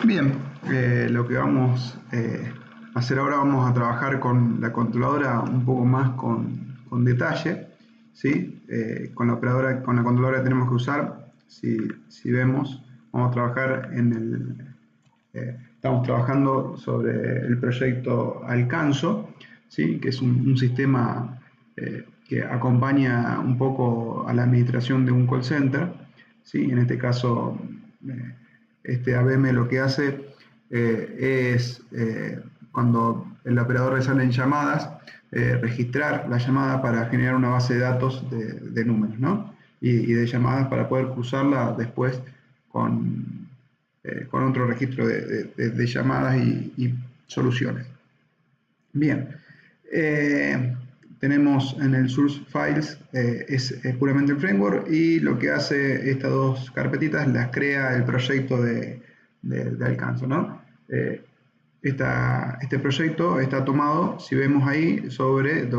Bien, lo que vamos a hacer ahora, vamos a trabajar con la controladora un poco más con detalle, ¿sí? Con la operadora, con la controladora que tenemos que usar, si vemos, vamos a trabajar estamos trabajando sobre el proyecto Alcanzo, ¿sí? Que es un sistema que acompaña un poco a la administración de un call center, ¿sí? En este caso, este ABM lo que hace es, cuando el operador resuelve en llamadas, registrar la llamada para generar una base de datos de números, ¿no? Y de llamadas para poder cruzarla después con otro registro de llamadas y soluciones. Bien, tenemos en el source files, es puramente el framework, y lo que hace estas dos carpetitas las crea el proyecto de Alcanzo, ¿no? Este proyecto está tomado, si vemos ahí, sobre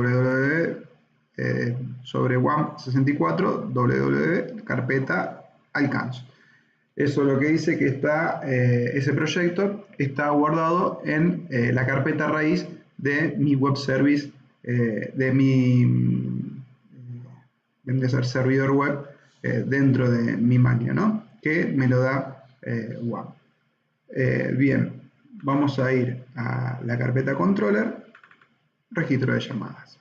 sobre WAMP64 www carpeta Alcanzo. Eso es lo que dice que ese proyecto está guardado en la carpeta raíz de mi web service, de mi vendría a ser servidor web dentro de mi máquina, ¿no? Que me lo da WAMP. Bien, vamos a ir a la carpeta controller, registro de llamadas.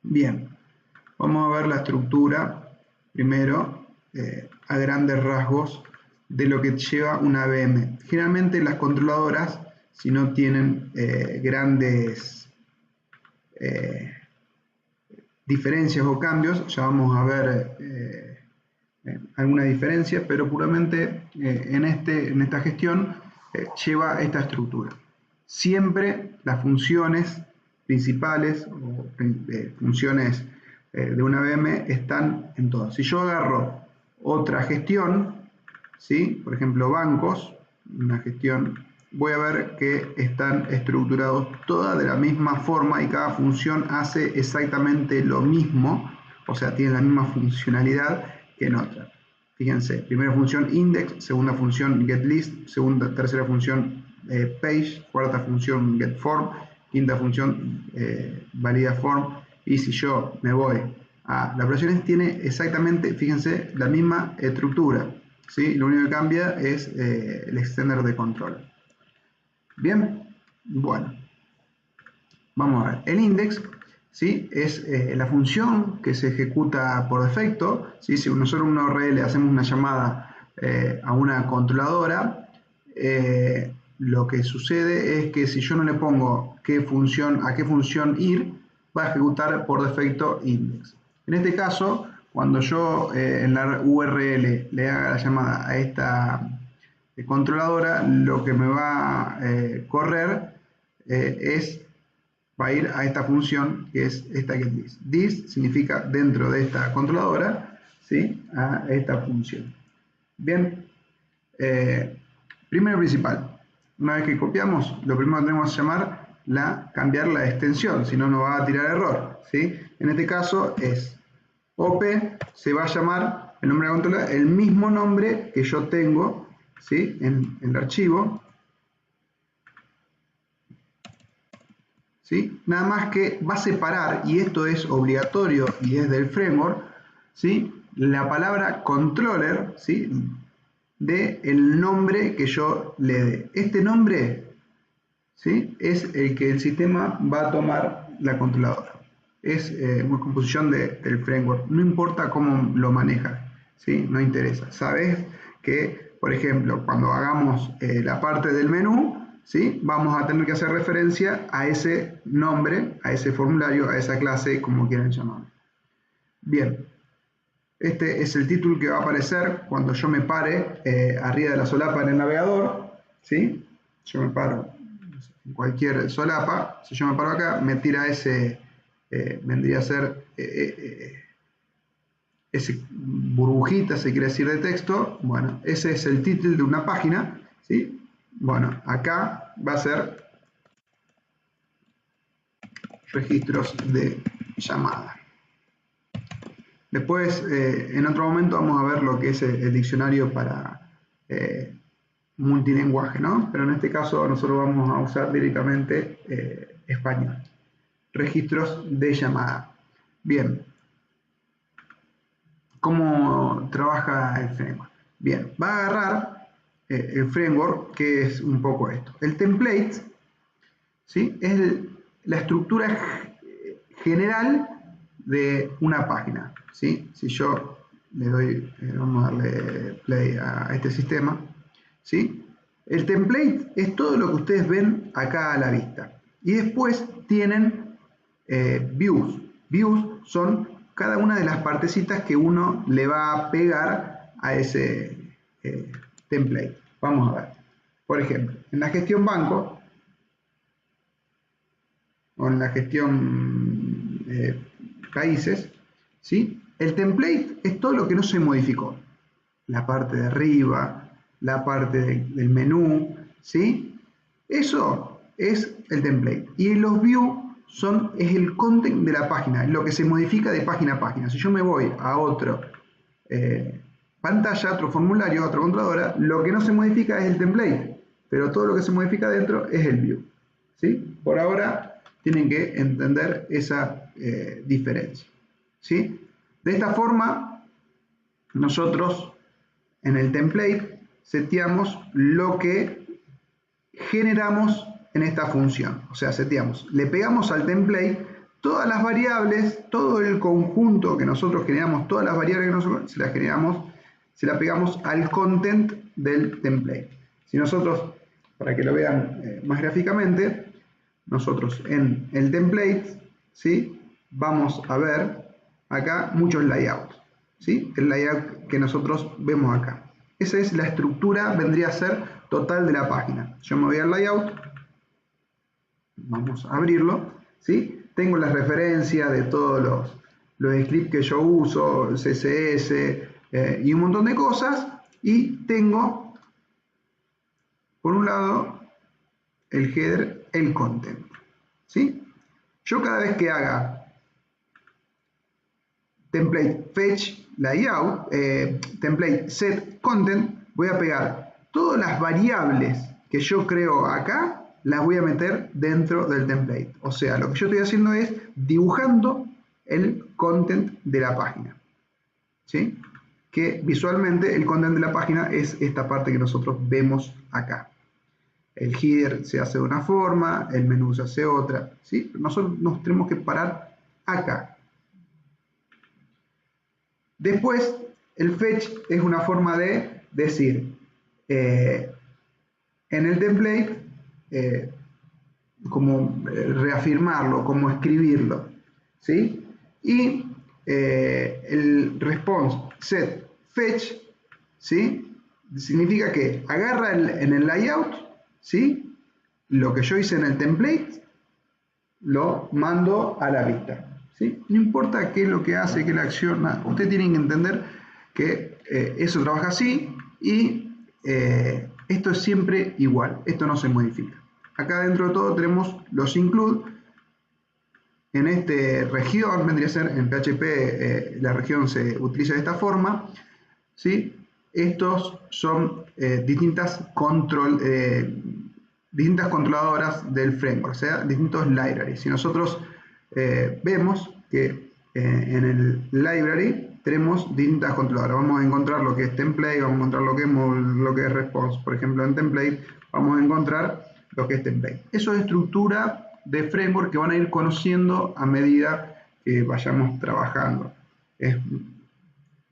Bien, vamos a ver la estructura primero a grandes rasgos de lo que lleva una ABM. Generalmente las controladoras, si no tienen grandes diferencias o cambios, ya vamos a ver alguna diferencia, pero puramente en esta gestión lleva esta estructura. Siempre las funciones principales o funciones de una ABM están en todas. Si yo agarro otra gestión, ¿sí? Por ejemplo bancos, una gestión, voy a ver que están estructurados todas de la misma forma y cada función hace exactamente lo mismo, o sea, tiene la misma funcionalidad que en otra. Fíjense, primera función index, segunda función getList, tercera función page, cuarta función getForm, quinta función validaForm, y si yo me voy a las operaciones, tiene exactamente, fíjense, la misma estructura, ¿sí? Lo único que cambia es el extender de control. Bien, bueno, vamos a ver, el index, ¿sí? Es la función que se ejecuta por defecto, ¿sí? Si nosotros en una URL hacemos una llamada a una controladora, lo que sucede es que si yo no le pongo a qué función ir, va a ejecutar por defecto index. En este caso, cuando yo en la URL le haga la llamada a esta controladora, lo que me va a correr va a ir a esta función que es esta getList. This significa dentro de esta controladora, ¿sí? A esta función. Bien, primero principal, una vez que copiamos, lo primero que tenemos que cambiar la extensión, si no nos va a tirar error, ¿sí? En este caso es OP, se va a llamar el nombre de la controladora, el mismo nombre que yo tengo, ¿sí? En el archivo, ¿sí? Nada más que va a separar, y esto es obligatorio y es del framework, ¿sí? La palabra controller, ¿sí? del nombre que yo le dé. Este nombre, ¿sí? Es el que el sistema va a tomar la controladora. Es una composición del framework. No importa cómo lo maneja, ¿sí? No interesa. Sabes que, por ejemplo, cuando hagamos la parte del menú, ¿sí? Vamos a tener que hacer referencia a ese nombre, a ese formulario, a esa clase, como quieran llamarlo. Bien. Este es el título que va a aparecer cuando yo me pare arriba de la solapa en el navegador, ¿sí? Yo me paro en cualquier solapa, si yo me paro acá, me tira ese, vendría a ser ese burbujita, se quiere decir, de texto. Bueno, ese es el título de una página, ¿sí? Bueno, acá va a ser registros de llamada. Después, en otro momento, vamos a ver lo que es el diccionario para multilingüaje, ¿no? Pero en este caso nosotros vamos a usar directamente español. Registros de llamada. Bien. ¿Cómo trabaja el framework? Bien, va a agarrar el framework, que es un poco esto. El template, ¿sí? Es la estructura general de una página, ¿sí? Si yo le doy, vamos a darle play a este sistema, ¿sí? El template es todo lo que ustedes ven acá a la vista. Y después tienen views. Views son cada una de las partecitas que uno le va a pegar a ese template. Vamos a ver. Por ejemplo, en la gestión banco o en la gestión países, ¿sí? El template es todo lo que no se modificó. La parte de arriba, la parte del menú, ¿sí? Eso es el template. Y los views es el content de la página, lo que se modifica de página a página. Si yo me voy a otro pantalla, otro formulario, otra controladora, lo que no se modifica es el template, pero todo lo que se modifica dentro es el view, ¿sí? Por ahora tienen que entender esa diferencia, ¿sí? De esta forma, nosotros en el template seteamos lo que generamos en esta función. O sea, seteamos, le pegamos al template todas las variables, todo el conjunto que nosotros generamos, todas las variables que nosotros se las pegamos al content del template. Si nosotros, para que lo vean más gráficamente, nosotros en el template, ¿sí? Vamos a ver acá muchos layouts, ¿sí? El layout que nosotros vemos acá. Esa es la estructura, vendría a ser total de la página. Yo me voy al layout, vamos a abrirlo, ¿sí? Tengo las referencias de todos los scripts que yo uso, CSS y un montón de cosas, y tengo, por un lado, el header, el content, ¿sí? Yo cada vez que haga template fetch layout, template set content, voy a pegar todas las variables que yo creo acá, las voy a meter dentro del template. O sea, lo que yo estoy haciendo es dibujando el content de la página, ¿sí? Que visualmente el content de la página es esta parte que nosotros vemos acá. El header se hace de una forma, el menú se hace otra, ¿sí? Nosotros nos tenemos que parar acá. Después, el fetch es una forma de decir, en el template, como reafirmarlo, como escribirlo, ¿sí? Y el response set fetch, ¿sí? Significa que agarra en el layout, ¿sí? Lo que yo hice en el template, lo mando a la vista, ¿sí? No importa qué es lo que hace, qué es la acción, nada. Ustedes tienen que entender que eso trabaja así y esto es siempre igual, esto no se modifica. Acá dentro de todo tenemos los include. En esta región, vendría a ser en PHP, la región se utiliza de esta forma, ¿sí? Estos son distintas controladoras del framework, o sea, distintos libraries. Si nosotros vemos que en el library tenemos distintas controladoras, vamos a encontrar lo que es template, vamos a encontrar lo que es response. Por ejemplo, en template vamos a encontrar lo que es template. Eso es estructura de framework que van a ir conociendo a medida que vayamos trabajando. Es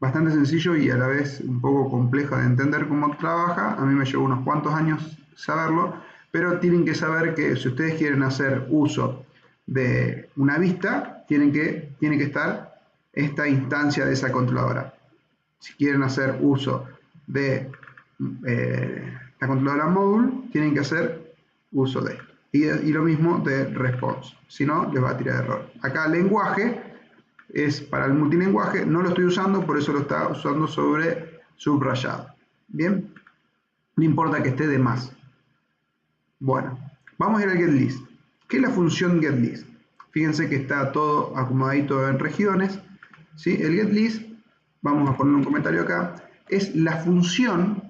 bastante sencillo y a la vez un poco complejo de entender cómo trabaja. A mí me llevó unos cuantos años saberlo, pero tienen que saber que si ustedes quieren hacer uso de una vista, tiene que estar esta instancia de esa controladora. Si quieren hacer uso de la controladora module, tienen que hacer uso de esto. Y lo mismo de response, si no les va a tirar error. Acá lenguaje es para el multilingüaje, no lo estoy usando, por eso lo está usando sobre subrayado. Bien, no importa que esté de más. Bueno, vamos a ir al getList. ¿Qué es la función getList? Fíjense que está todo acomodadito en regiones, ¿sí? El getList, vamos a poner un comentario acá, es la función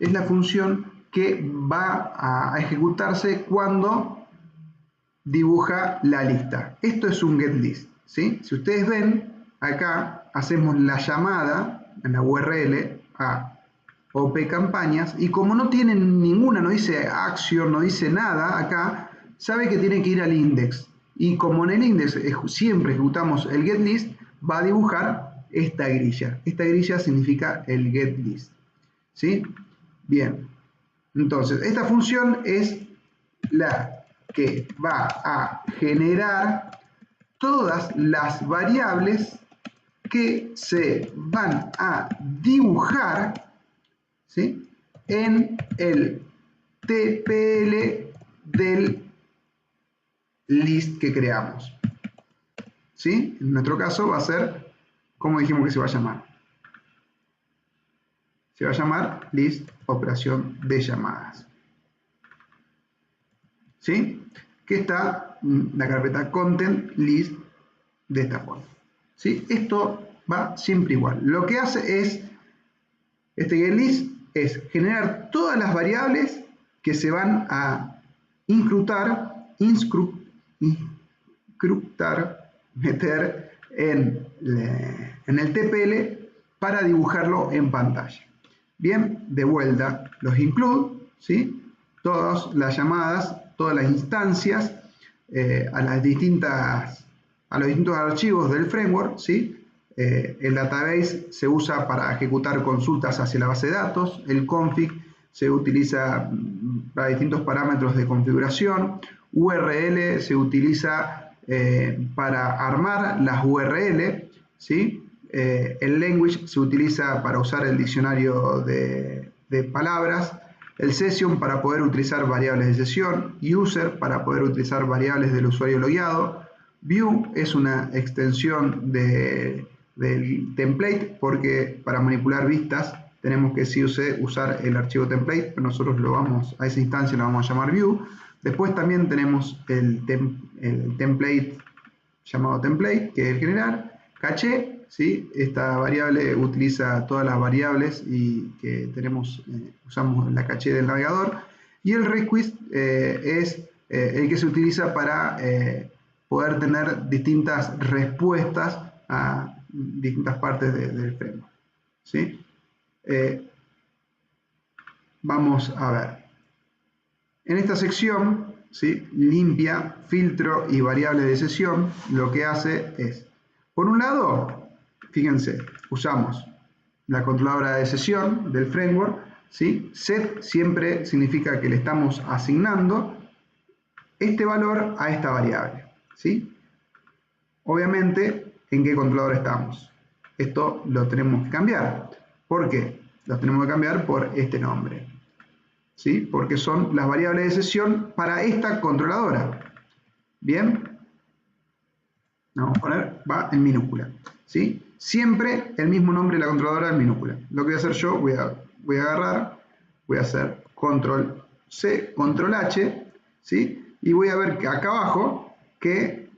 es la función que va a ejecutarse cuando dibuja la lista. Esto es un getList, ¿sí? Si ustedes ven, acá hacemos la llamada en la URL a OP campañas, y como no tienen ninguna, no dice action, no dice nada acá, sabe que tiene que ir al index. Y como en el index siempre ejecutamos el getList, va a dibujar esta grilla. Esta grilla significa el getList, ¿sí? Bien. Entonces, esta función es la que va a generar todas las variables que se van a dibujar, ¿sí?, en el TPL del list que creamos, ¿sí? En nuestro caso va a ser, como dijimos que se va a llamar. Se va a llamar list operación de llamadas, ¿sí? Que está la carpeta content list de esta forma, ¿sí? Esto va siempre igual. Lo que hace es, este getList es generar todas las variables que se van a meter en el TPL para dibujarlo en pantalla. Bien, de vuelta, los include, ¿sí?, todas las llamadas, todas las instancias a los distintos archivos del framework, ¿sí? El database se usa para ejecutar consultas hacia la base de datos, el config se utiliza para distintos parámetros de configuración, URL se utiliza para armar las URL, ¿sí? El language se utiliza para usar el diccionario de palabras, el session para poder utilizar variables de sesión, user para poder utilizar variables del usuario logueado, view es una extensión del template, porque para manipular vistas tenemos que sí usar el archivo template, pero nosotros a esa instancia la vamos a llamar view. Después también tenemos el template llamado template, que es el general, caché, ¿sí? Esta variable utiliza todas las variables y que tenemos, usamos la caché del navegador, y el request es el que se utiliza para poder tener distintas respuestas a distintas partes del framework, ¿sí? Vamos a ver. En esta sección, ¿sí?, limpia, filtro y variables de sesión, lo que hace es, por un lado, fíjense, usamos la controladora de sesión del framework, ¿sí? Set siempre significa que le estamos asignando este valor a esta variable, ¿sí? Obviamente, ¿en qué controlador estamos? Esto lo tenemos que cambiar. ¿Por qué? Lo tenemos que cambiar por este nombre, ¿sí? Porque son las variables de sesión para esta controladora. Bien, vamos a poner, va en minúscula, ¿sí? Siempre el mismo nombre de la controladora en minúscula. Lo que voy a hacer yo, voy a agarrar, voy a hacer control C, control H, ¿sí? Y voy a ver que acá abajo que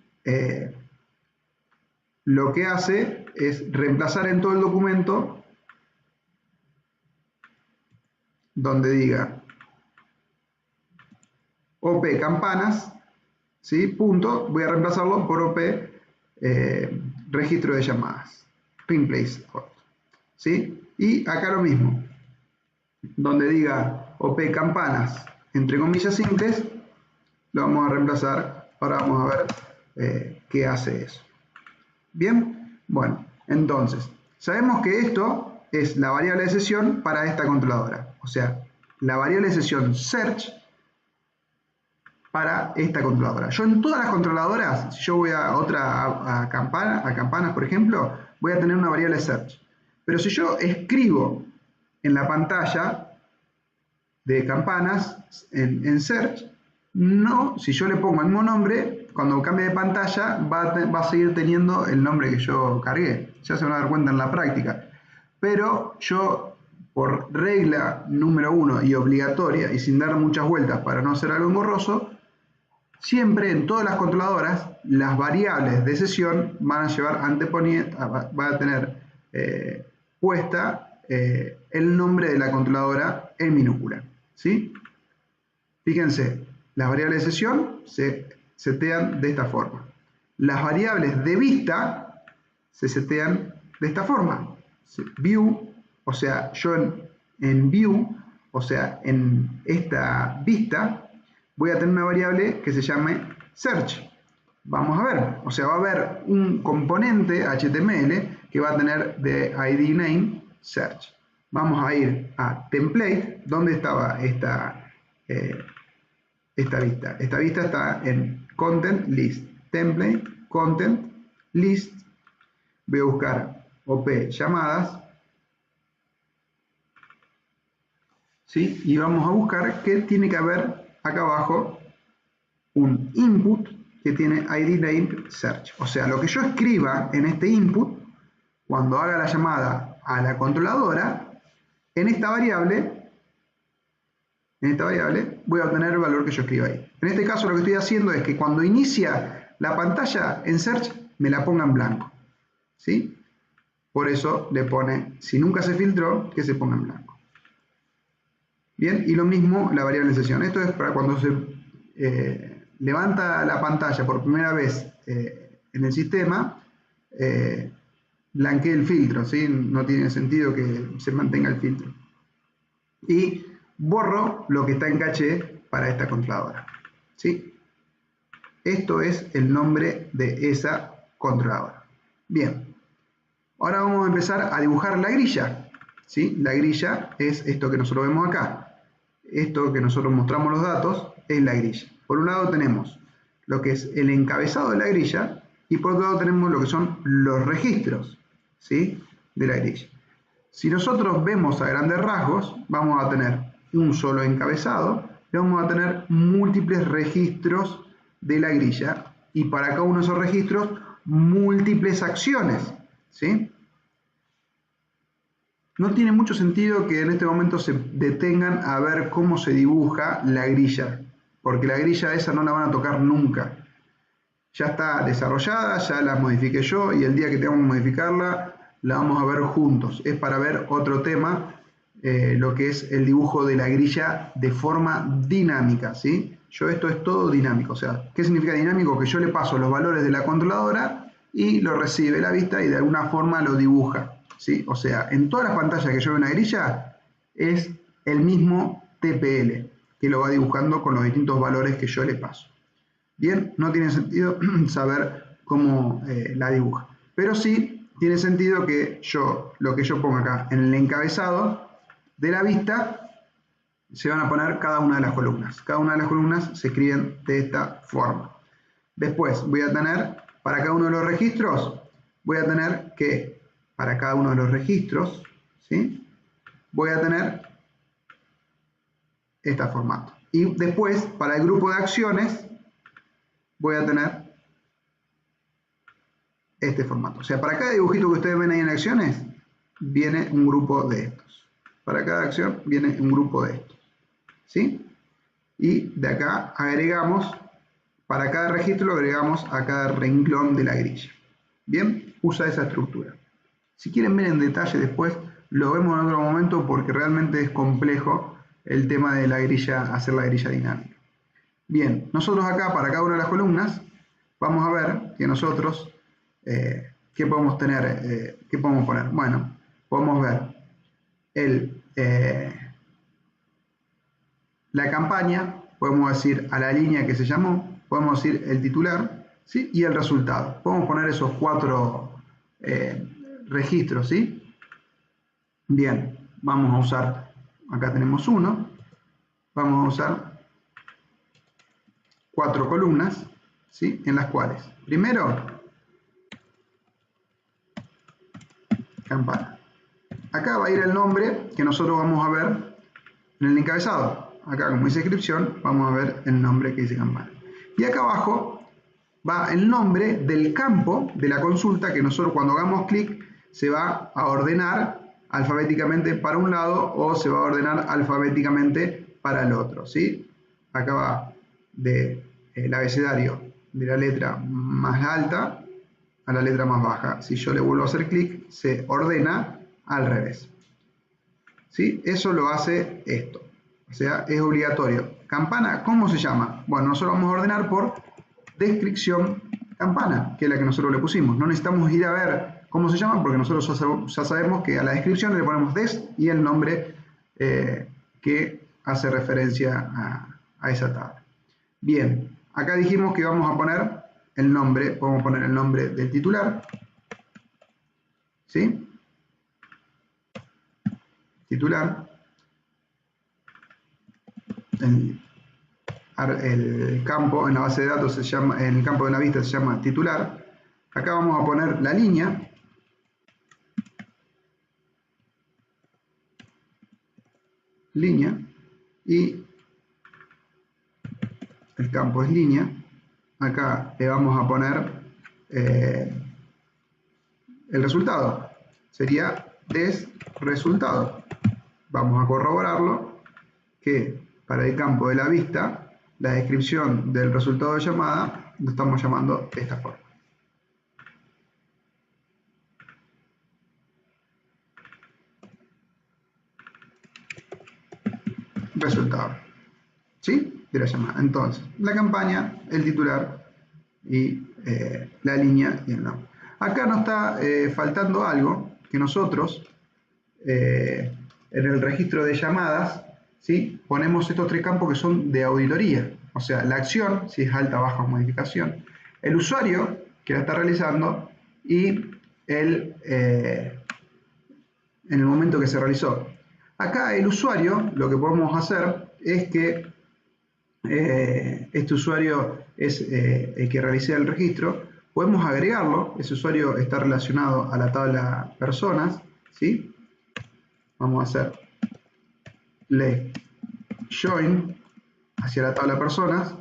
lo que hace es reemplazar en todo el documento donde diga OP campanas, ¿sí? Punto, voy a reemplazarlo por OP registro de llamadas, pin place, ¿sí? Y acá lo mismo, donde diga OP campanas, entre comillas simples, lo vamos a reemplazar. Ahora vamos a ver qué hace eso. Bien, bueno, entonces, sabemos que esto es la variable de sesión para esta controladora, o sea, la variable de sesión search para esta controladora. Yo en todas las controladoras, si yo voy a campanas, por ejemplo, voy a tener una variable search. Pero si yo escribo en la pantalla de campanas, en search, no, si yo le pongo el mismo nombre, cuando cambie de pantalla va a seguir teniendo el nombre que yo cargué. Ya se van a dar cuenta en la práctica. Pero yo, por regla número 1 y obligatoria, y sin dar muchas vueltas para no hacer algo engorroso, siempre en todas las controladoras las variables de sesión van a llevar va a tener puesta el nombre de la controladora en minúscula, ¿sí? Fíjense, las variables de sesión se setean de esta forma. Las variables de vista se setean de esta forma. View, o sea, yo en view, o sea, en esta vista, voy a tener una variable que se llame search. Vamos a ver, o sea, va a haber un componente HTML que va a tener de ID name search. Vamos a ir a template, donde estaba esta vista. Esta vista está en content list, template, content list. Voy a buscar OP llamadas, ¿sí? Y vamos a buscar que tiene que haber acá abajo un input que tiene ID name search. O sea, lo que yo escriba en este input, cuando haga la llamada a la controladora, en esta variable voy a obtener el valor que yo escriba ahí. En este caso lo que estoy haciendo es que cuando inicia la pantalla en search, me la ponga en blanco, ¿sí? Por eso le pone, si nunca se filtró, que se ponga en blanco. Bien, y lo mismo la variable en sesión. Esto es para cuando se levanta la pantalla por primera vez en el sistema, blanquee el filtro, ¿sí? No tiene sentido que se mantenga el filtro. Y borro lo que está en caché para esta controladora, ¿sí? Esto es el nombre de esa controladora. Bien, ahora vamos a empezar a dibujar la grilla, ¿sí? La grilla es esto que nosotros vemos acá. Esto que nosotros mostramos los datos es la grilla. Por un lado tenemos lo que es el encabezado de la grilla y por otro lado tenemos lo que son los registros, ¿sí? De la grilla. Si nosotros vemos a grandes rasgos, vamos a tener un solo encabezado y vamos a tener múltiples registros de la grilla y para cada uno de esos registros múltiples acciones, ¿sí? No tiene mucho sentido que en este momento se detengan a ver cómo se dibuja la grilla, porque la grilla esa no la van a tocar nunca. Ya está desarrollada, ya la modifiqué yo y el día que tengamos que modificarla, la vamos a ver juntos. Es para ver otro tema, lo que es el dibujo de la grilla de forma dinámica, ¿sí? Esto es todo dinámico. O sea, ¿qué significa dinámico? Que yo le paso los valores de la controladora y lo recibe la vista y de alguna forma lo dibuja, ¿sí? O sea, en todas las pantallas que yo veo una grilla es el mismo TPL que lo va dibujando con los distintos valores que yo le paso. Bien, no tiene sentido saber cómo la dibuja, pero sí tiene sentido que lo que yo ponga acá en el encabezado de la vista se van a poner cada una de las columnas. Cada una de las columnas se escriben de esta forma. Después voy a tener, para cada uno de los registros, voy a tener que, para cada uno de los registros, ¿sí? Voy a tener este formato. Y después, para el grupo de acciones, voy a tener este formato. O sea, para cada dibujito que ustedes ven ahí en acciones, viene un grupo de estos. Para cada acción viene un grupo de estos, ¿sí? Y de acá agregamos, para cada registro agregamos a cada renglón de la grilla. Bien, usa esa estructura. Si quieren ver en detalle después, lo vemos en otro momento porque realmente es complejo el tema de la grilla, hacer la grilla dinámica. Bien, nosotros acá para cada una de las columnas vamos a ver que nosotros ¿qué podemos tener? ¿Qué podemos poner? Bueno, podemos ver la campaña, podemos decir a la línea que se llamó, podemos decir el titular, ¿sí? Y el resultado. Podemos poner esos 4 registros, ¿sí? Bien, vamos a usar, acá tenemos uno, vamos a usar 4 columnas, ¿sí? En las cuales, primero, campana. Acá va a ir el nombre que nosotros vamos a ver en el encabezado. Acá, como dice descripción, vamos a ver el nombre que dice campana. Y acá abajo va el nombre del campo de la consulta que nosotros cuando hagamos clic se va a ordenar alfabéticamente para un lado o se va a ordenar alfabéticamente para el otro, ¿sí? Acá va del abecedario de la letra más alta a la letra más baja. Si yo le vuelvo a hacer clic, se ordena al revés. ¿sí? Eso lo hace esto. O sea, es obligatorio. Campana, ¿cómo se llama? Bueno, nosotros vamos a ordenar por descripción campana, que es la que nosotros le pusimos. No necesitamos ir a ver cómo se llama, porque nosotros ya sabemos que a la descripción le ponemos des y el nombre que hace referencia a esa tabla. Bien, acá dijimos que vamos a poner el nombre, podemos poner el nombre del titular, ¿sí? Titular, el campo en la base de datos se llama, en el campo de la vista se llama titular. Acá vamos a poner la línea, y el campo es línea. Acá le vamos a poner el resultado, sería resultado. Vamos a corroborarlo que para el campo de la vista, la descripción del resultado de llamada lo estamos llamando de esta forma. Resultado, ¿sí? De la llamada. Entonces, la campaña, el titular y la línea y el nombre. Acá nos está faltando algo que nosotros en el registro de llamadas, ¿sí? Ponemos estos tres campos que son de auditoría, o sea, la acción, si es alta, baja o modificación, el usuario que la está realizando y en el momento que se realizó. Acá el usuario, lo que podemos hacer es que este usuario es el que realiza el registro, podemos agregarlo, ese usuario está relacionado a la tabla personas, ¿sí? Vamos a hacer left join hacia la tabla personas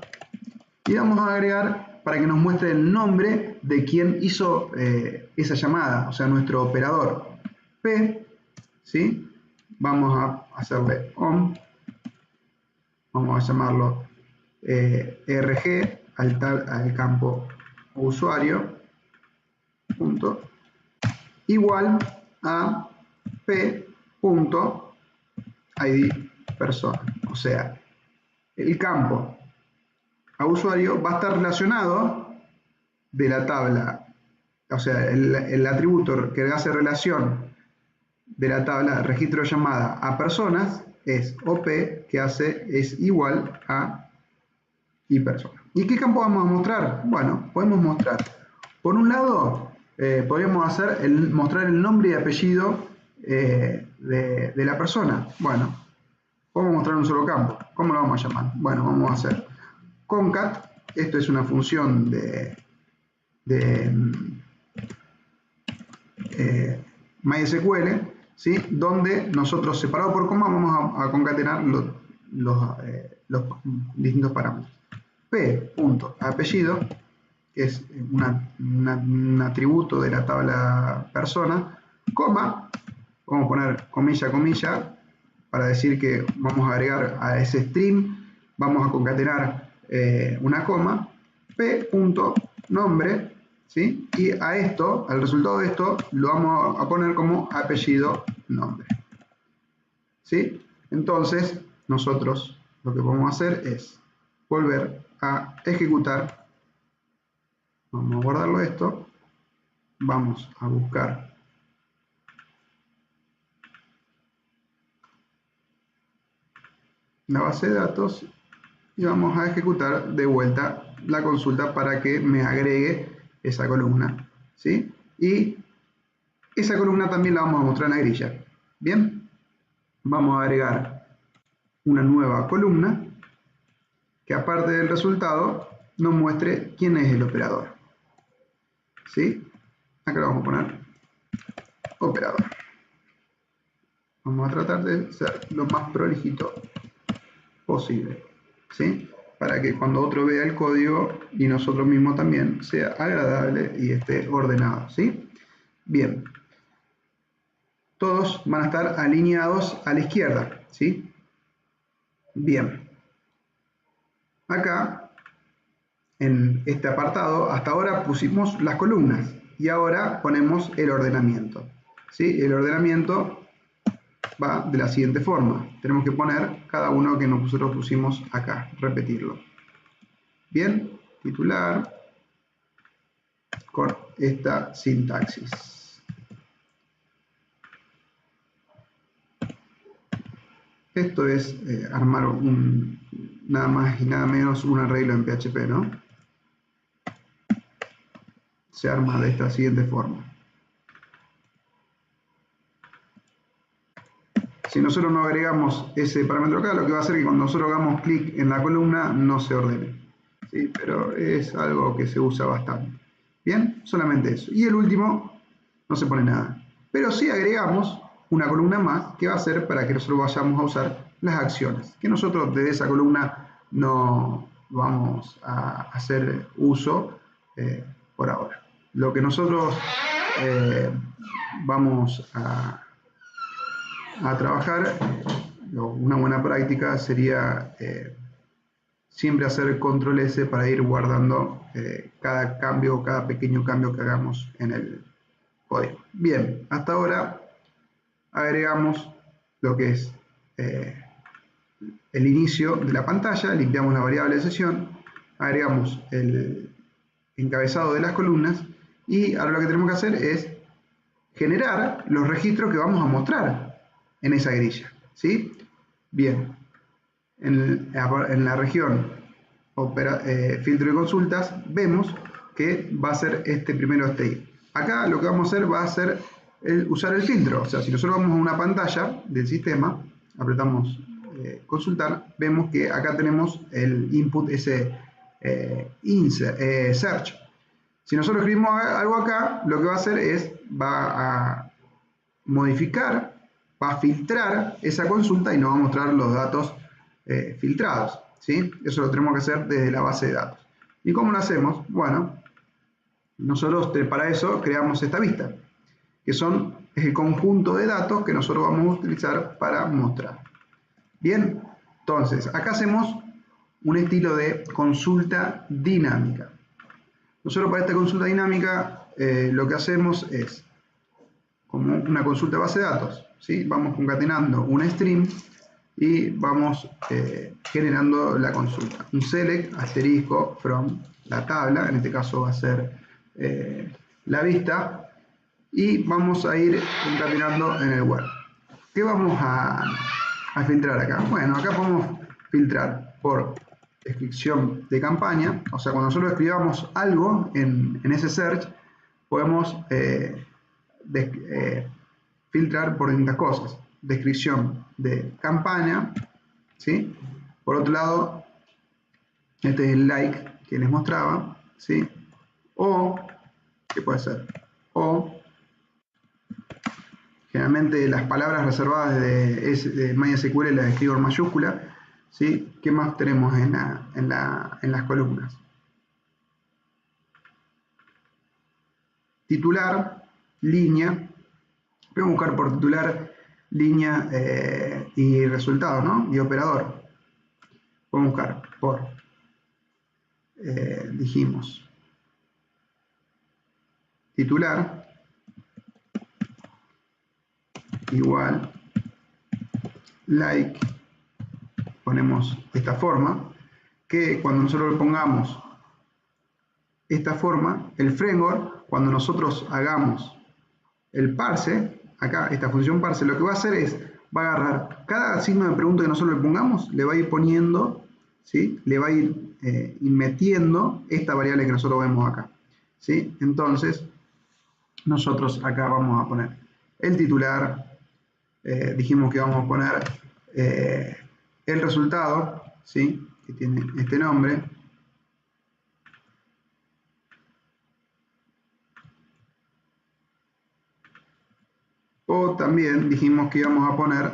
y vamos a agregar para que nos muestre el nombre de quien hizo esa llamada, o sea, nuestro operador. P, ¿sí? Vamos a hacerle on, vamos a llamarlo RG al campo usuario, punto, igual a P punto ID persona. O sea, el campo a usuario va a estar relacionado de la tabla, o sea, el atributo que hace relación de la tabla registro de llamada a personas es OP, que es igual a y persona. ¿Y qué campo vamos a mostrar? Bueno, podemos mostrar, por un lado, podríamos mostrar el nombre y apellido de la persona. Bueno, vamos a mostrar un solo campo. ¿Cómo lo vamos a llamar? Bueno, vamos a hacer concat. Esto es una función de MySQL, ¿sí? Donde nosotros, separado por coma, vamos a concatenar los distintos parámetros. P.apellido, que es un atributo de la tabla persona, coma, vamos a poner comilla, comilla, para decir que vamos a agregar a ese string, vamos a concatenar una coma, P.nombre, ¿sí? Y a esto, al resultado de esto, lo vamos a poner como apellido nombre, ¿sí? Entonces, nosotros lo que podemos hacer es volver a ejecutar. Vamos a guardarlo esto. Vamos a buscar la base de datos y vamos a ejecutar de vuelta la consulta para que me agregue esa columna, ¿sí? Y esa columna también la vamos a mostrar en la grilla. Bien, vamos a agregar una nueva columna que, aparte del resultado, nos muestre quién es el operador, ¿sí? Acá le vamos a poner operador. Vamos a tratar de ser lo más prolijito posible, ¿sí? Para que cuando otro vea el código y nosotros mismos también, sea agradable y esté ordenado, ¿sí? Bien. Todos van a estar alineados a la izquierda, ¿sí? Bien. Acá, en este apartado, hasta ahora pusimos las columnas y ahora ponemos el ordenamiento, ¿sí? El ordenamiento va de la siguiente forma. Tenemos que poner cada uno que nosotros pusimos acá, repetirlo. Bien, titular con esta sintaxis. Esto es armar nada más y nada menos un arreglo en PHP, ¿no? Se arma de esta siguiente forma. Si nosotros no agregamos ese parámetro acá, lo que va a hacer es que cuando nosotros hagamos clic en la columna no se ordene. ¿Sí? Pero es algo que se usa bastante. Bien, solamente eso. Y el último no se pone nada. Pero sí agregamos una columna más que va a ser para que nosotros vayamos a usar las acciones. Que nosotros de esa columna no vamos a hacer uso por ahora. Lo que nosotros vamos a trabajar, una buena práctica sería siempre hacer control S para ir guardando cada cambio, cada pequeño cambio que hagamos en el código. Bien, hasta ahora agregamos lo que es el inicio de la pantalla, limpiamos la variable de sesión, agregamos el encabezado de las columnas y ahora lo que tenemos que hacer es generar los registros que vamos a mostrar en esa grilla, ¿sí? Bien, en la región filtro y consultas vemos que va a ser este primero state. Acá lo que vamos a hacer va a ser usar el filtro, o sea, si nosotros vamos a una pantalla del sistema, apretamos consultar, vemos que acá tenemos el input ese search. Si nosotros escribimos algo acá, lo que va a hacer es, va a modificar, va a filtrar esa consulta y nos va a mostrar los datos filtrados, ¿sí? Eso lo tenemos que hacer desde la base de datos. ¿Y cómo lo hacemos? Bueno, nosotros para eso creamos esta vista, que es el conjunto de datos que nosotros vamos a utilizar para mostrar. Bien, entonces, acá hacemos un estilo de consulta dinámica. Nosotros para esta consulta dinámica lo que hacemos es, como una consulta de base de datos, ¿sí? Vamos concatenando un string y vamos generando la consulta. Un select, asterisco, from la tabla, en este caso va a ser la vista, y vamos a ir concatenando en el web. ¿Qué vamos a filtrar acá? Bueno, acá podemos filtrar por descripción de campaña, o sea, cuando nosotros escribamos algo en ese search, podemos filtrar por distintas cosas. Descripción de campaña, ¿sí? Por otro lado, este es el like que les mostraba, ¿sí? O, ¿qué puede ser? O, generalmente las palabras reservadas de MySQL las escribo en mayúscula, ¿sí? ¿Qué más tenemos en las columnas? Titular, línea. Voy a buscar por titular, línea y resultado, ¿no? Y operador. Voy a buscar por, dijimos, titular igual like, ponemos esta forma, que cuando nosotros le pongamos esta forma, el framework, cuando nosotros hagamos el parse, acá esta función parse, lo que va a hacer es, va a agarrar cada signo de pregunta que nosotros le pongamos, le va a ir poniendo, ¿sí? Le va a ir metiendo esta variable que nosotros vemos acá, ¿sí? Entonces, nosotros acá vamos a poner el titular, dijimos que vamos a poner el resultado, ¿sí? Que tiene este nombre. O también dijimos que íbamos a poner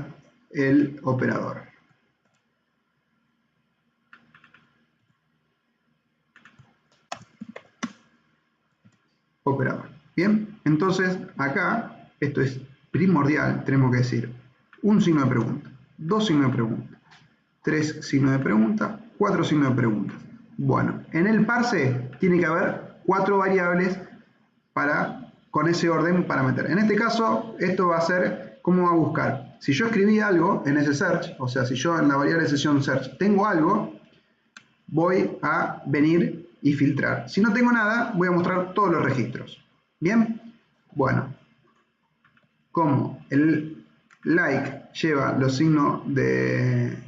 el operador. Operador. Bien, entonces acá esto es primordial, tenemos que decir un signo de pregunta, dos signos de pregunta, tres signos de pregunta, cuatro signos de pregunta. Bueno, en el parse tiene que haber 4 variables con ese orden para meter. En este caso, esto va a ser cómo va a buscar. si yo escribí algo en ese search, o sea, si yo en la variable sesión search tengo algo, voy a venir y filtrar. Si no tengo nada, voy a mostrar todos los registros. ¿Bien? Bueno, como el like lleva los signos de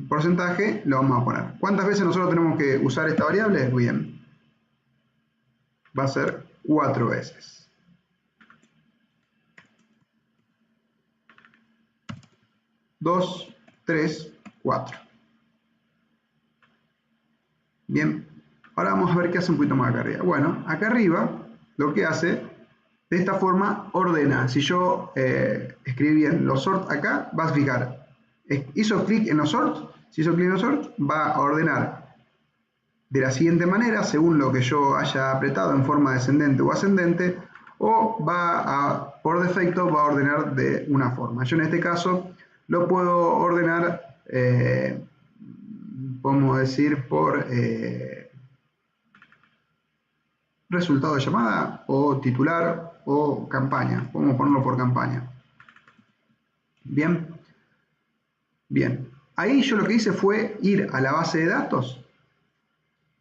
porcentaje, lo vamos a poner. ¿Cuántas veces nosotros tenemos que usar esta variable? Bien. Va a ser 4 veces. 2, 3, 4. Bien, ahora vamos a ver qué hace un poquito más acá arriba. Bueno, acá arriba lo que hace, de esta forma ordena. Si yo escribí bien los sort acá, vas a fijar. Hizo clic en los sort, si hizo clic en los sort, va a ordenar de la siguiente manera, según lo que yo haya apretado en forma descendente o ascendente, o por defecto va a ordenar de una forma. Yo en este caso lo puedo ordenar, podemos decir, por resultado de llamada, o titular, o campaña. Podemos ponerlo por campaña. Bien. Bien. Ahí yo lo que hice fue ir a la base de datos.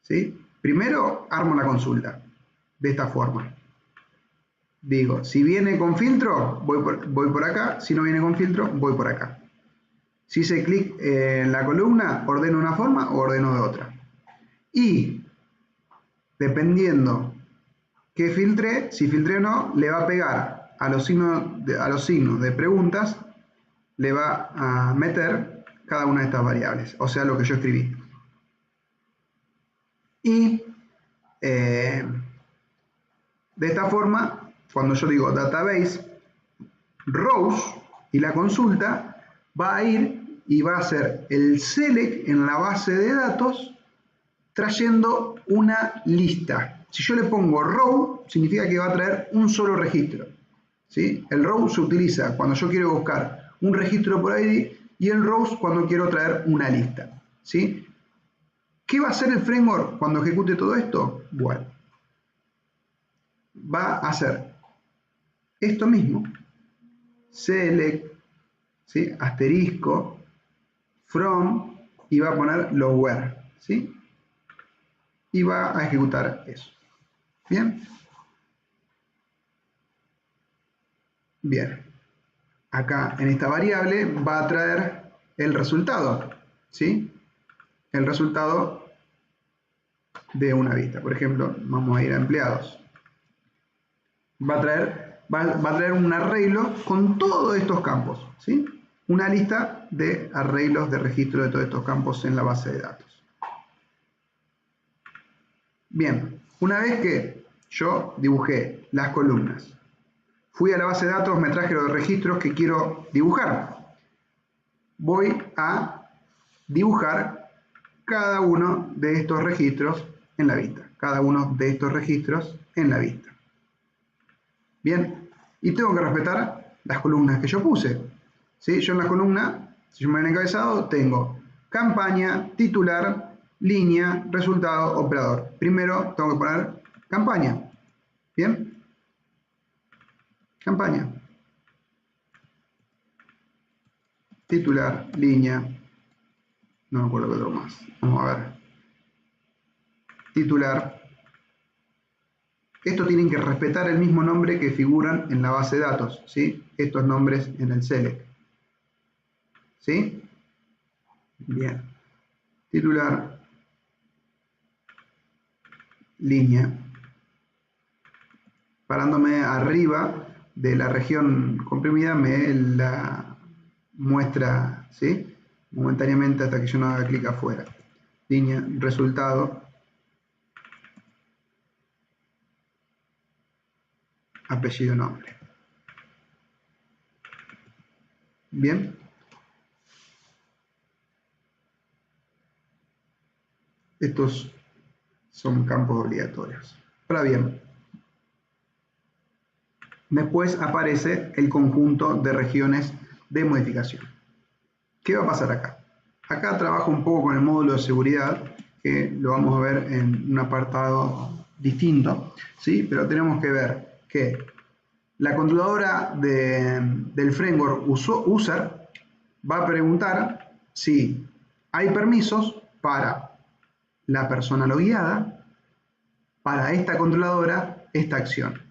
¿Sí? Primero armo la consulta. De esta forma. Digo, si viene con filtro, voy por acá. Si no viene con filtro, voy por acá. Si hice clic en la columna, ordeno de una forma o ordeno de otra. Y, dependiendo que filtré, si filtré o no, le va a pegar a los signos de preguntas, le va a meter cada una de estas variables, o sea, lo que yo escribí. Y de esta forma, cuando yo digo database, rows y la consulta, va a ir y va a hacer el select en la base de datos trayendo una lista. Si yo le pongo row, significa que va a traer un solo registro. ¿Sí? El row se utiliza cuando yo quiero buscar un registro por ID y el rows cuando quiero traer una lista. ¿Sí? ¿Qué va a hacer el framework cuando ejecute todo esto? Bueno, va a hacer esto mismo. Select, ¿sí? Asterisco, from, y va a poner los where, ¿sí? Y va a ejecutar eso. ¿Bien? Bien. Acá en esta variable va a traer el resultado, ¿sí? El resultado de una vista. Por ejemplo, vamos a ir a empleados. Va a traer un arreglo con todos estos campos, ¿sí? Una lista de arreglos de registro de todos estos campos en la base de datos. Bien, una vez que yo dibujé las columnas, fui a la base de datos, me traje los registros que quiero dibujar. Voy a dibujar cada uno de estos registros en la vista. Cada uno de estos registros en la vista. Bien, y tengo que respetar las columnas que yo puse. ¿Sí? Yo en la columna, si yo me he encabezado, tengo campaña, titular, línea, resultado, operador. Primero tengo que poner campaña. ¿Bien? Campaña. Titular, línea. No me acuerdo qué otro más. Vamos a ver. Titular. Estos tienen que respetar el mismo nombre que figuran en la base de datos, ¿sí? Estos nombres en el select. ¿Sí? Bien. Titular. Línea. Parándome arriba de la región comprimida me la muestra, ¿sí? Momentáneamente hasta que yo no haga clic afuera. Línea, resultado, apellido, nombre. Bien. Estos son campos obligatorios. Ahora bien, después aparece el conjunto de regiones de modificación. ¿Qué va a pasar acá? Acá trabajo un poco con el módulo de seguridad, que lo vamos a ver en un apartado distinto, ¿sí? Pero tenemos que ver que la controladora del framework user va a preguntar si hay permisos para la persona logueada, para esta controladora, esta acción.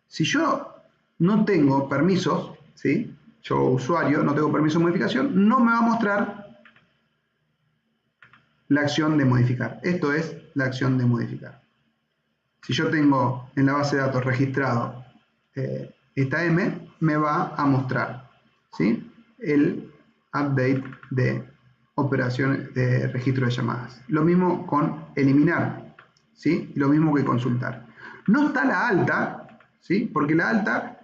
Si yo no tengo permisos, ¿sí? Yo usuario no tengo permiso de modificación, no me va a mostrar la acción de modificar. Esto es la acción de modificar. Si yo tengo en la base de datos registrado esta M, me va a mostrar, ¿sí? El update de operaciones de registro de llamadas. Lo mismo con eliminar, ¿sí? Lo mismo que consultar. No está la alta, ¿sí? Porque la alta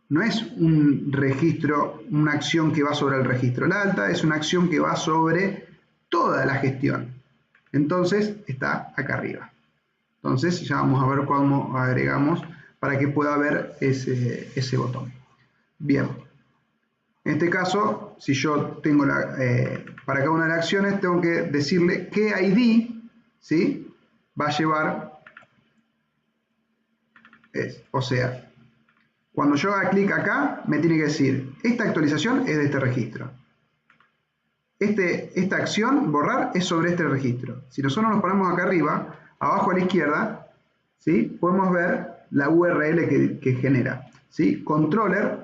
no es un registro, una acción que va sobre el registro. La alta es una acción que va sobre toda la gestión. Entonces está acá arriba. Entonces ya vamos a ver cómo agregamos para que pueda ver ese botón. Bien. En este caso, si yo tengo para cada una de las acciones, tengo que decirle qué ID, ¿sí? Va a llevar. O sea, cuando yo haga clic acá, me tiene que decir, esta actualización es de este registro. Esta acción, borrar, es sobre este registro. Si nosotros nos ponemos acá arriba, abajo a la izquierda, ¿sí? Podemos ver la URL que genera, ¿sí? Controller,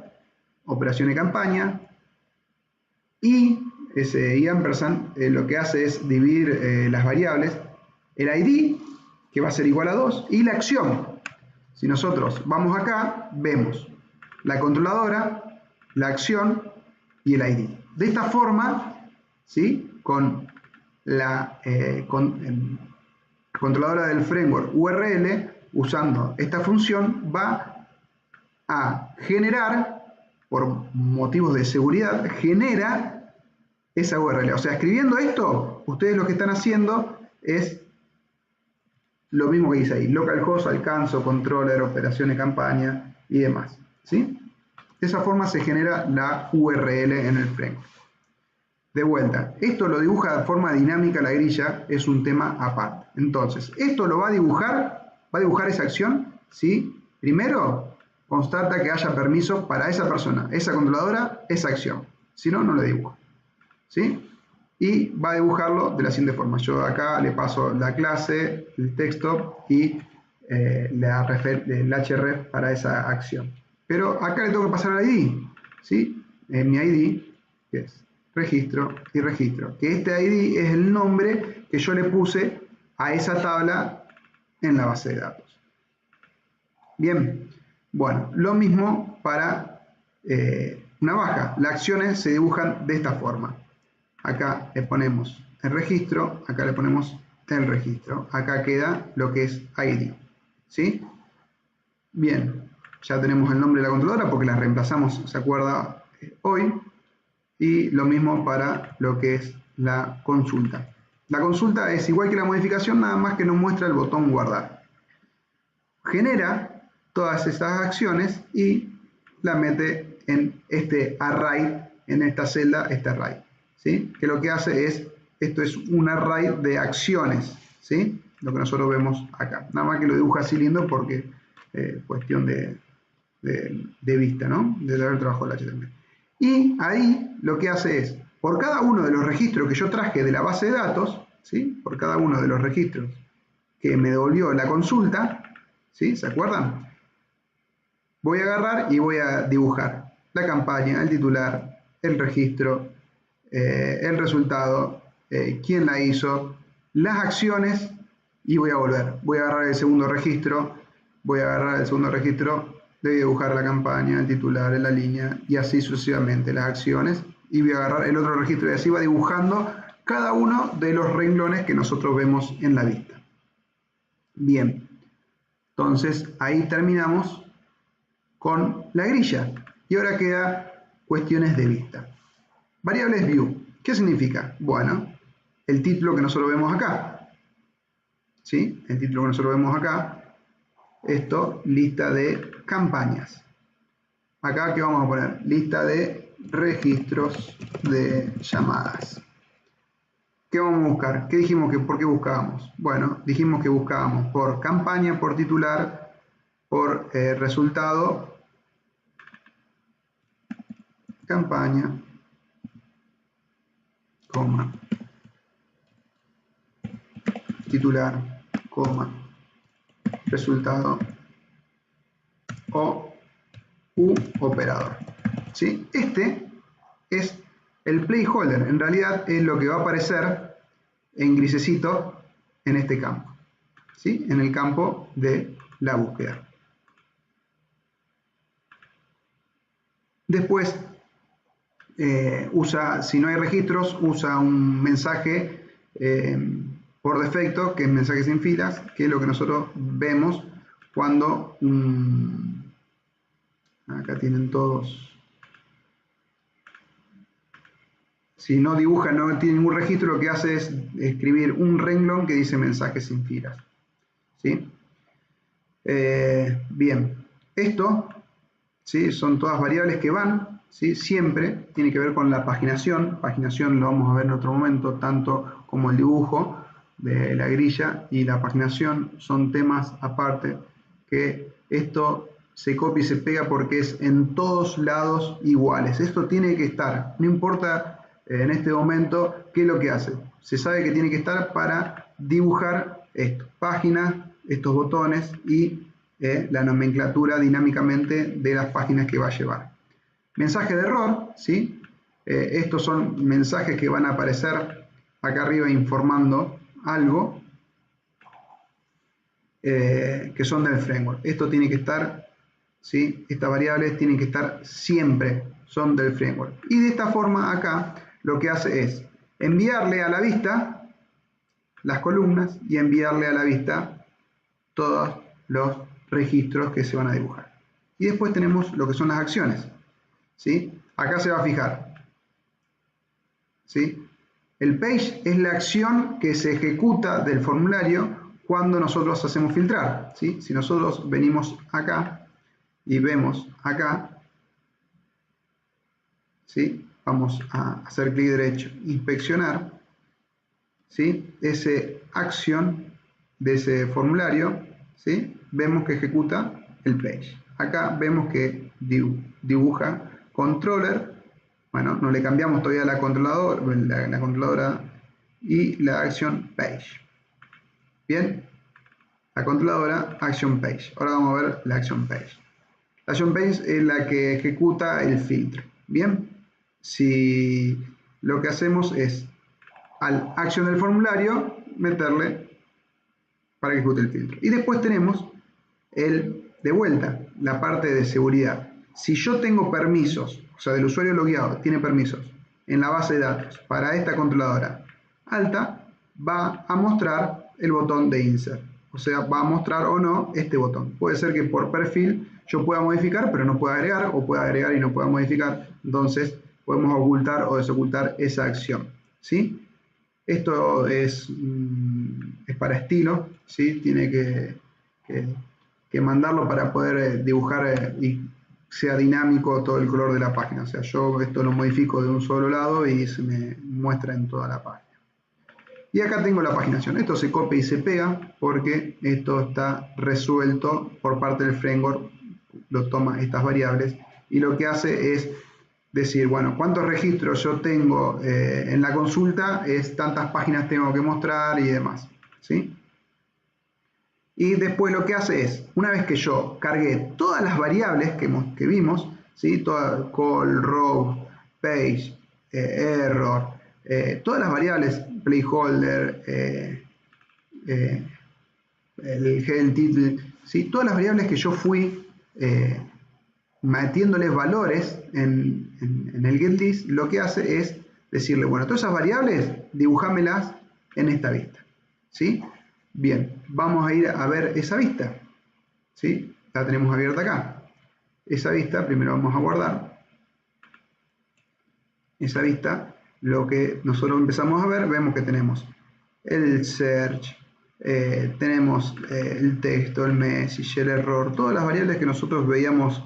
operación de campaña, y ese ampersand lo que hace es dividir las variables, el ID, que va a ser igual a 2, y la acción. Si nosotros vamos acá, vemos la controladora, la acción y el ID. De esta forma, ¿sí? Con la controladora del framework URL, usando esta función, va a generar, por motivos de seguridad, genera esa URL. O sea, escribiendo esto, ustedes lo que están haciendo es lo mismo que dice ahí, localhost, alcanzo, controller, operación de campaña y demás, ¿sí? De esa forma se genera la URL en el framework. De vuelta, esto lo dibuja de forma dinámica la grilla, es un tema aparte. Entonces, esto lo va a dibujar esa acción, ¿sí? Primero, constata que haya permisos para esa persona, esa controladora, esa acción. Si no, no lo dibujo, ¿sí? Y va a dibujarlo de la siguiente forma. Yo acá le paso la clase, el texto y el href para esa acción. Pero acá le tengo que pasar el ID, ¿sí? En mi ID, que es registro y registro. Que este ID es el nombre que yo le puse a esa tabla en la base de datos. Bien, bueno, lo mismo para una baja. Las acciones se dibujan de esta forma. Acá le ponemos el registro, acá le ponemos el registro. Acá queda lo que es ID, ¿sí? Bien, ya tenemos el nombre de la controladora porque la reemplazamos, ¿se acuerda? Hoy. Y lo mismo para lo que es la consulta. La consulta es igual que la modificación, nada más que nos muestra el botón guardar. Genera todas esas acciones y la mete en este array, en esta celda, este array, ¿sí? Que lo que hace es, esto es un array de acciones, ¿sí? Lo que nosotros vemos acá. Nada más que lo dibuja así lindo porque cuestión de vista, ¿no? De haber trabajado el HTML. Y ahí lo que hace es, por cada uno de los registros que yo traje de la base de datos, ¿sí? Por cada uno de los registros que me devolvió la consulta, ¿sí? ¿Se acuerdan? Voy a agarrar y voy a dibujar la campaña, el titular, el registro, el resultado, quién la hizo, las acciones y voy a volver. Voy a agarrar el segundo registro, le voy a dibujar la campaña, el titular, la línea y así sucesivamente las acciones y voy a agarrar el otro registro y así va dibujando cada uno de los renglones que nosotros vemos en la vista. Bien, entonces ahí terminamos con la grilla y ahora queda cuestiones de vista. Variables view, ¿qué significa? Bueno, el título que nosotros vemos acá, ¿sí? El título que nosotros vemos acá, esto, lista de campañas. Acá, ¿qué vamos a poner? Lista de registros de llamadas. ¿Qué vamos a buscar? ¿Qué dijimos que por qué buscábamos? Bueno, dijimos que buscábamos por campaña, por titular, por resultado, campaña, coma, titular, coma, resultado o u operador. ¿Sí? Este es el placeholder, en realidad es lo que va a aparecer en grisecito en este campo, ¿sí? En el campo de la búsqueda. Después, si no hay registros, usa un mensaje por defecto, que es mensaje sin filas, que es lo que nosotros vemos cuando acá tienen todos. Si no dibuja, no tiene ningún registro, lo que hace es escribir un renglón que dice mensaje sin filas. ¿Sí? Bien, esto, ¿sí? Son todas variables que van, ¿sí? Siempre tiene que ver con la paginación. Paginación lo vamos a ver en otro momento, tanto como el dibujo de la grilla y la paginación son temas aparte, que esto se copia y se pega porque es en todos lados iguales. Esto tiene que estar, no importa en este momento qué es lo que hace. Se sabe que tiene que estar para dibujar esto, páginas, estos botones y la nomenclatura dinámicamente de las páginas que va a llevar. Mensaje de error, ¿sí? Estos son mensajes que van a aparecer acá arriba informando algo que son del framework. Esto tiene que estar, ¿sí? Estas variables tienen que estar siempre, son del framework. Y de esta forma acá lo que hace es enviarle a la vista las columnas y enviarle a la vista todos los registros que se van a dibujar. Y después tenemos lo que son las acciones, ¿sí? Acá se va a fijar, ¿sí? El page es la acción que se ejecuta del formulario cuando nosotros hacemos filtrar, ¿sí? Si nosotros venimos acá y vemos acá, ¿sí? Vamos a hacer clic derecho, inspeccionar, ¿sí? Ese acción de ese formulario, ¿sí? Vemos que ejecuta el page. Acá vemos que dibuja controller. Bueno, no le cambiamos todavía la controladora y la acción page. Bien, la controladora action page. Ahora vamos a ver la action page. La action page es la que ejecuta el filtro. Bien, si lo que hacemos es al action del formulario meterle para que ejecute el filtro. Y después tenemos de vuelta la parte de seguridad. Si yo tengo permisos, o sea, el usuario logueado tiene permisos en la base de datos para esta controladora alta, va a mostrar el botón de insert. O sea, va a mostrar o no este botón. Puede ser que por perfil yo pueda modificar, pero no pueda agregar, o pueda agregar y no pueda modificar. Entonces, podemos ocultar o desocultar esa acción, ¿sí? Esto es para estilo, ¿sí? Tiene que mandarlo para poder dibujar y sea dinámico todo el color de la página. O sea, yo esto lo modifico de un solo lado y se me muestra en toda la página. Y acá tengo la paginación. Esto se copia y se pega porque esto está resuelto por parte del framework. Lo toma estas variables y lo que hace es decir, bueno, cuántos registros yo tengo en la consulta, es tantas páginas tengo que mostrar y demás, ¿sí? Y después lo que hace es, una vez que yo cargué todas las variables que vimos, ¿sí? Call, row, page, error, todas las variables, placeholder, el head title, ¿sí? Todas las variables que yo fui metiéndoles valores en el getList, lo que hace es decirle, bueno, todas esas variables, dibujámelas en esta vista, ¿sí? Bien, vamos a ir a ver esa vista, ¿sí? La tenemos abierta acá. Esa vista, primero vamos a guardar. Esa vista, lo que nosotros empezamos a ver, vemos que tenemos el search, tenemos el texto, el message, el error, todas las variables que nosotros veíamos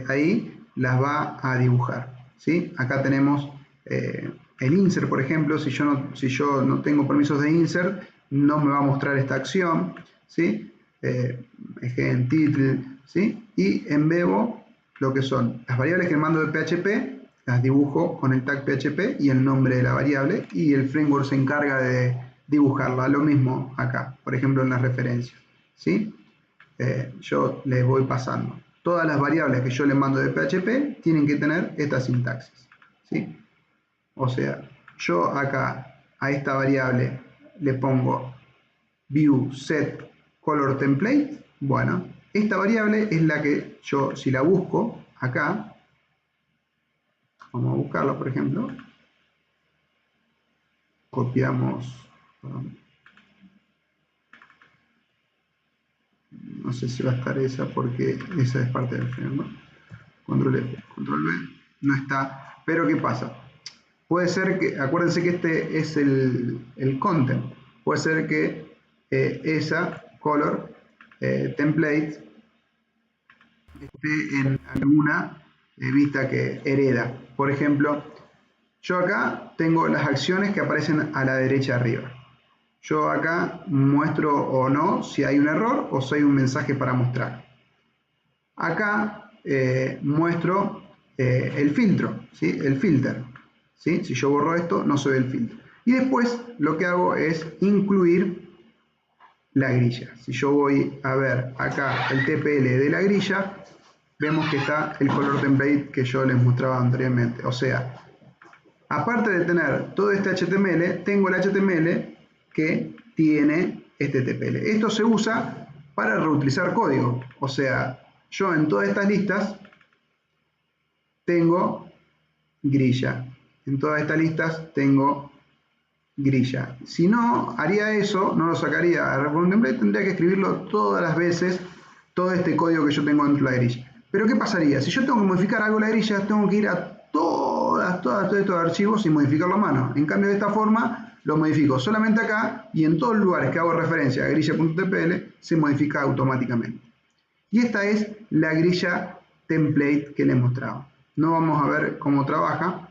ahí, las va a dibujar, ¿sí? Acá tenemos el insert, por ejemplo, si yo no tengo permisos de insert, no me va a mostrar esta acción, ¿sí? Title, ¿sí? Y en Bebo, lo que son las variables que mando de PHP, las dibujo con el tag PHP y el nombre de la variable, y el framework se encarga de dibujarla. Lo mismo acá, por ejemplo en las referencias, ¿sí? Yo les voy pasando. Todas las variables que yo les mando de PHP tienen que tener esta sintaxis, ¿sí? O sea, yo acá a esta variable le pongo view set color template. Bueno, esta variable es la que yo, si la busco acá, vamos a buscarla, por ejemplo, copiamos, no sé si va a estar esa porque esa es parte del framework, control F, control V, no está, pero ¿qué pasa? Puede ser que, acuérdense que este es el content, puede ser que esa color template esté en alguna vista que hereda. Por ejemplo, yo acá tengo las acciones que aparecen a la derecha arriba. Yo acá muestro o no si hay un error o si hay un mensaje para mostrar. Acá muestro el filtro, ¿sí? El filter, ¿sí? Si yo borro esto, no se ve el filtro. Y después lo que hago es incluir la grilla. Si yo voy a ver acá el TPL de la grilla, vemos que está el color template que yo les mostraba anteriormente. O sea, aparte de tener todo este HTML, tengo el HTML que tiene este TPL. Esto se usa para reutilizar código. O sea, yo en todas estas listas tengo grilla. En todas estas listas tengo grilla. Si no haría eso, no lo sacaría a Reform Template, tendría que escribirlo todas las veces, todo este código que yo tengo dentro de la grilla. Pero ¿qué pasaría? Si yo tengo que modificar algo en la grilla, tengo que ir a todos estos archivos y modificarlo a mano. En cambio, de esta forma, lo modifico solamente acá y en todos los lugares que hago referencia a grilla.tpl se modifica automáticamente. Y esta es la grilla template que les mostraba. No vamos a ver cómo trabaja,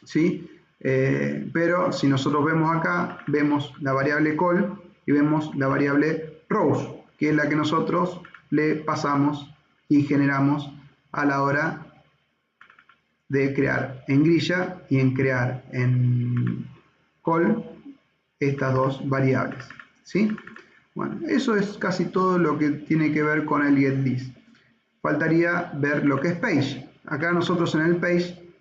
¿sí? Pero si nosotros vemos acá, vemos la variable call y vemos la variable rows, que es la que nosotros le pasamos y generamos a la hora de crear en grilla y en crear en call estas dos variables, ¿sí? Bueno, eso es casi todo lo que tiene que ver con el getList. Faltaría ver lo que es page. Acá nosotros en el page,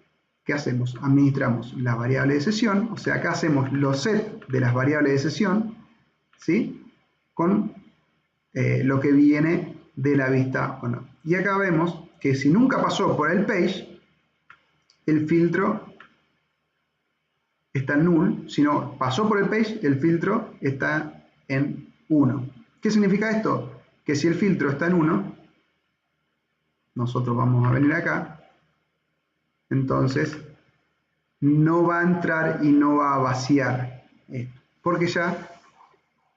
¿qué hacemos? Administramos la variable de sesión, o sea, acá hacemos los set de las variables de sesión, ¿sí? Con lo que viene de la vista o no. Y acá vemos que si nunca pasó por el page, el filtro está en null. Si no pasó por el page, el filtro está en 1. ¿Qué significa esto? Que si el filtro está en 1, nosotros vamos a venir acá, entonces no va a entrar y no va a vaciar esto, porque ya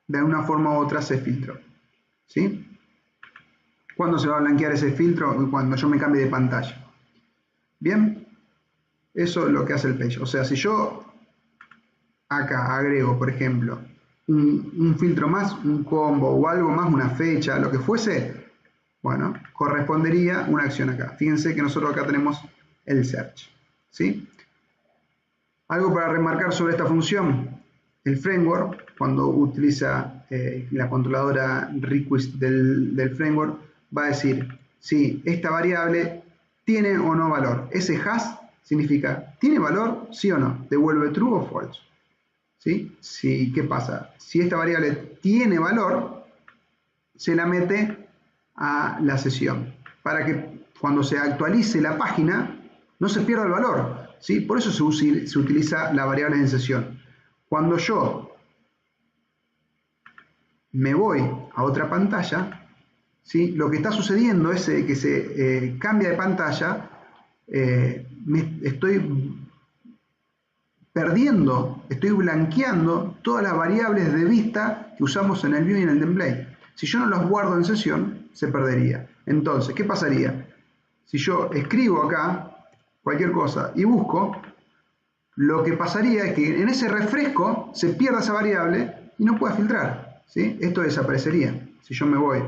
de una forma u otra se filtró, ¿sí? ¿Cuándo se va a blanquear ese filtro? Cuando yo me cambie de pantalla. Bien, eso es lo que hace el page. O sea, si yo acá agrego, por ejemplo, un filtro más, un combo o algo más, una fecha, lo que fuese, bueno, correspondería una acción acá. Fíjense que nosotros acá tenemos el search, ¿sí? Algo para remarcar sobre esta función. El framework, cuando utiliza la controladora request del framework, va a decir si esta variable tiene o no valor. Ese hash significa, ¿tiene valor? Sí o no. Devuelve true o false. ¿Sí? Si, ¿qué pasa? Si esta variable tiene valor, se la mete a la sesión para que cuando se actualice la página no se pierda el valor, ¿sí? Por eso se utiliza la variable en sesión. Cuando yo me voy a otra pantalla, ¿sí? Lo que está sucediendo es que se cambia de pantalla, estoy perdiendo, estoy blanqueando todas las variables de vista que usamos en el view y en el template. Si yo no las guardo en sesión, se perdería. Entonces, ¿qué pasaría? Si yo escribo acá cualquier cosa y busco, lo que pasaría es que en ese refresco se pierda esa variable y no pueda filtrar, ¿sí? Esto desaparecería. Si yo me voy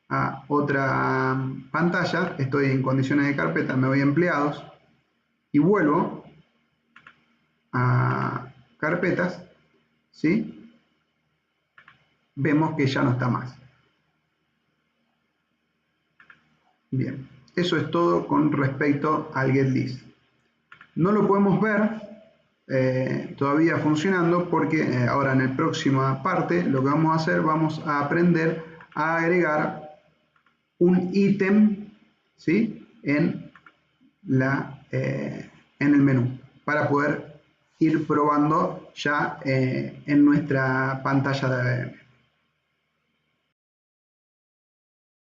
a otra pantalla, estoy en condiciones de carpeta, me voy a empleados, y vuelvo a carpetas, ¿sí? Vemos que ya no está más. Bien, eso es todo con respecto al getList. No lo podemos ver todavía funcionando porque ahora en la próxima parte lo que vamos a hacer, vamos a aprender a agregar un ítem, ¿sí? en el menú para poder ir probando ya en nuestra pantalla de ABM.